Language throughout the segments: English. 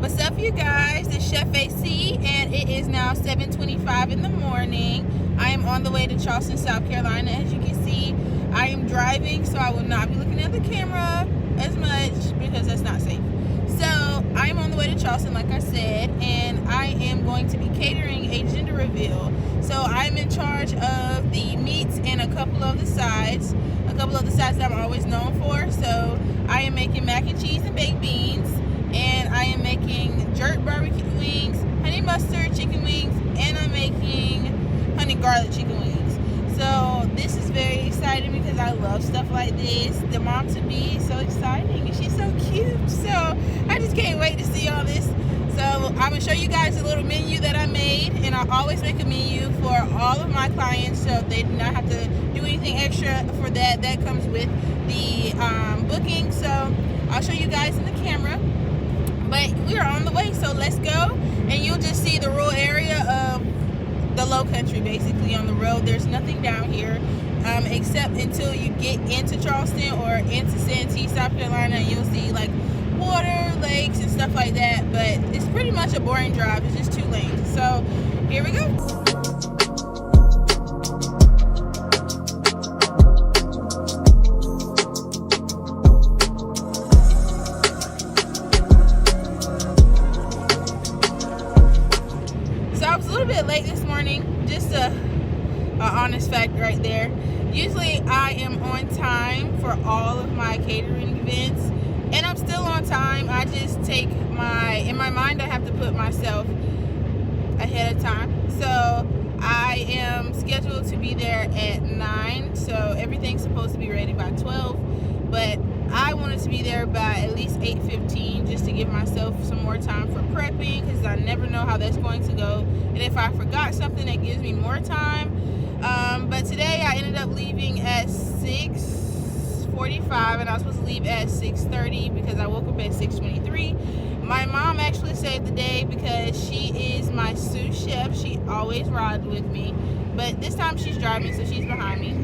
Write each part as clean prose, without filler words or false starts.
What's up, you guys? It's Chef AC, and it is now 7:25 in the morning. I am on the way to Charleston, South Carolina. As you can see, I am driving, so I will not be looking at the camera as much because that's not safe. So I am on the way to Charleston, like I said, and I am going to be catering a gender reveal. So I'm in charge of the meats and a couple of the sides that I'm always known for. So I am making mac and cheese and baked beans, and I am making jerk barbecue wings, honey mustard chicken wings, and I'm making honey garlic chicken wings. So this is very exciting because I love stuff like this. The mom to be is so exciting, and she's so cute. So I just can't wait to see all this. So I'm gonna show you guys a little menu that I made, and I always make a menu for all of my clients, so they do not have to do anything extra for that. That comes with the booking. So I'll show you guys in the camera. But we are on the way, so let's go, and you'll just see the rural area of the low country, basically on the road. There's nothing down here except until you get into Charleston or into Santee, South Carolina, and you'll see like water, lakes, and stuff like that. But it's pretty much a boring drive. It's just 2 lanes. So here we go. Late this morning, just a honest fact right there. Usually I am on time for all of my catering events, and I'm still on time. I just take in my mind, I have to put myself ahead of time. So I am scheduled to be there at 9, so everything's supposed to be ready by 12, but I wanted to be there by at least 8:15 just to give myself some more time for prepping, because I never know how that's going to go, and if I forgot something, that gives me more time. But today I ended up leaving at 6:45, and I was supposed to leave at 6:30 because I woke up at 6:23. My mom actually saved the day because she is my sous chef. She always rides with me, but this time she's driving, so she's behind me.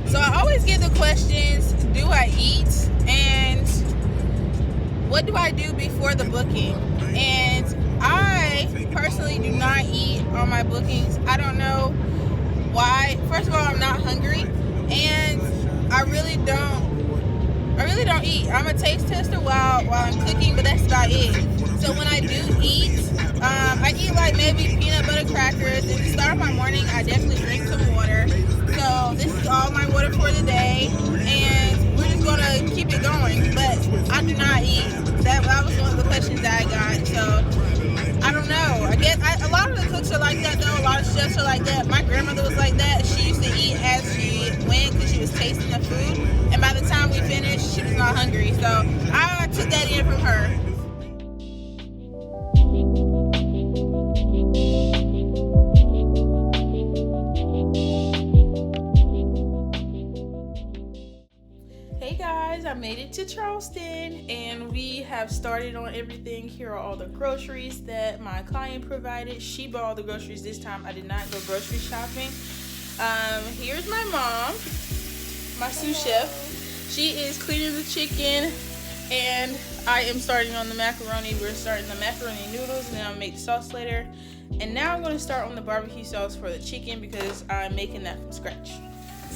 So I always get the questions, do I eat, and what do I do before the booking? And I personally do not eat on my bookings. I don't know why. First of all, I'm not hungry, and I really don't eat. I'm a taste tester while I'm cooking, but that's about it. So when I do eat, I eat like maybe peanut butter crackers. At the start of my morning, I definitely drink some water. So this is all my water for the day, and we're just gonna keep it going. But I do not eat. That was one of the questions that I got. So I don't know. I guess a lot of the cooks are like that though. A lot of chefs are like that. My grandmother was like that. She used to eat as she went because she was tasting the food, and by the time we finished, she was not hungry. So I took that in from her. Hey guys, I made it to Charleston, and we have started on everything. Here are all the groceries that my client provided. She bought all the groceries this time. I did not go grocery shopping. Here's my mom, my sous chef. She is cleaning the chicken, and I am starting on the macaroni. We're starting the macaroni noodles, and then I'll make the sauce later. And now I'm going to start on the barbecue sauce for the chicken because I'm making that from scratch.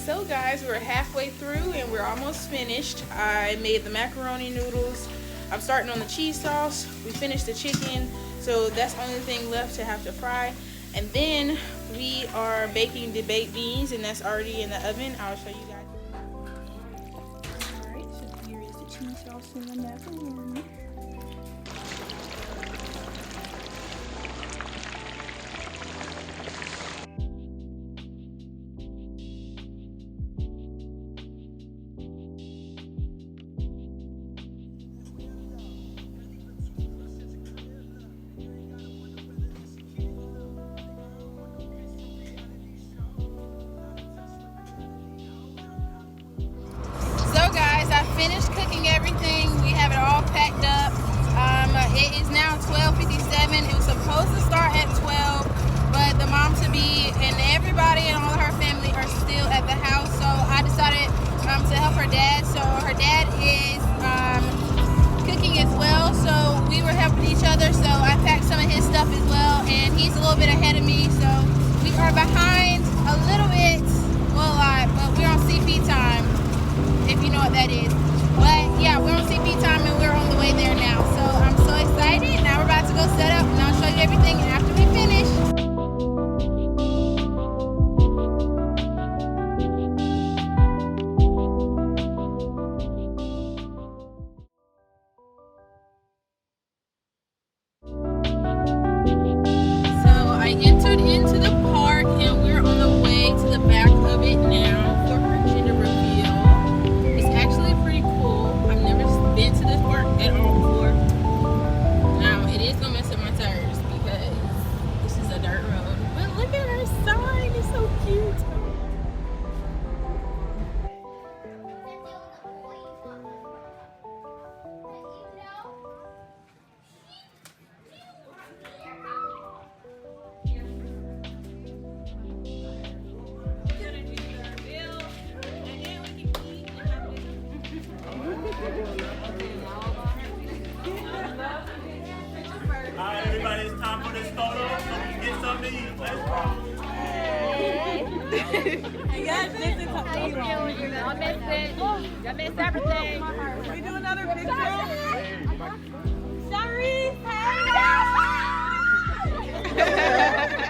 So guys, we're halfway through and we're almost finished. I made the macaroni noodles. I'm starting on the cheese sauce. We finished the chicken, so that's the only thing left to have to fry. And then we are baking the baked beans, and that's already in the oven. I'll show you guys. Alright, so here is the cheese sauce and the macaroni. Finished cooking everything. We have it all packed up. It is now 12:57. It was supposed to start at 12, but the mom to be and everybody and all of her family are still at the house, so I Alright, everybody, it's time for this photo so we can get something to eat. Let's go. Yes, this is How you doing? Y'all missed it. Y'all missed everything. we do another picture. Sorry.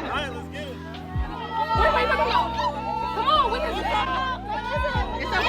Alright, let's get it. Wait. Come on. What is it? It's a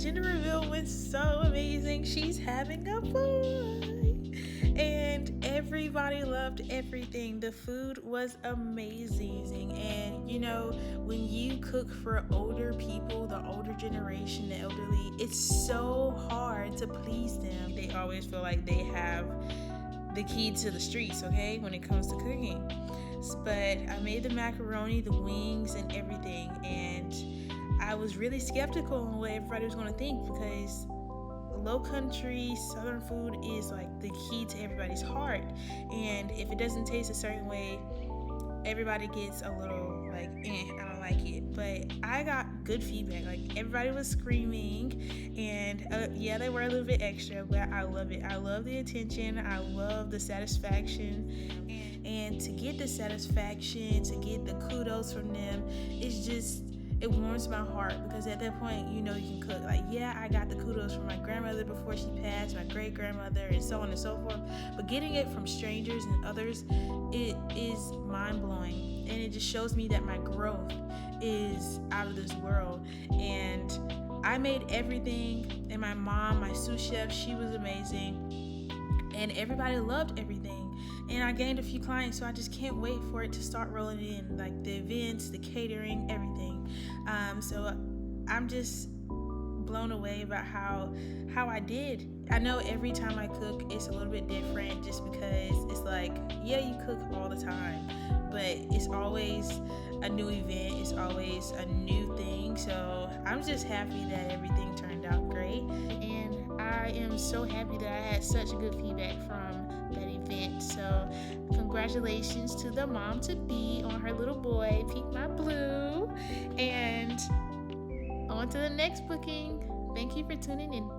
Gender reveal went so amazing. She's having a boy, and everybody loved everything. The food was amazing, and you know, when you cook for older people, the older generation, the elderly, it's so hard to please them. They always feel like they have the key to the streets, okay, when it comes to cooking. But I made the macaroni, the wings, and everything, and I was really skeptical on what everybody was going to think, because low country southern food is like the key to everybody's heart, and if it doesn't taste a certain way, everybody gets a little like, I don't like it. But I got good feedback. Like, everybody was screaming, and yeah, they were a little bit extra, but I love it. I love the attention. I love the satisfaction, and to get the satisfaction, to get the kudos from them, it's just, it warms my heart, because at that point, you know, you can cook. Like, yeah, I got the kudos from my grandmother before she passed, my great grandmother, and so on and so forth. But getting it from strangers and others, it is mind blowing, and it just shows me that my growth is out of this world. And I made everything, and my mom, my sous chef, she was amazing, and everybody loved everything. And I gained a few clients, so I just can't wait for it to start rolling in, like the events, the catering, everything. So I'm just blown away about how I did. I know every time I cook, it's a little bit different, just because it's like, yeah, you cook all the time, but it's always a new event, it's always a new thing. So I'm just happy that everything turned out great, and I am so happy that I had such good feedback from that event. So congratulations to the mom-to-be on her little boy, Peak My Blue, and on to the next booking. Thank you for tuning in.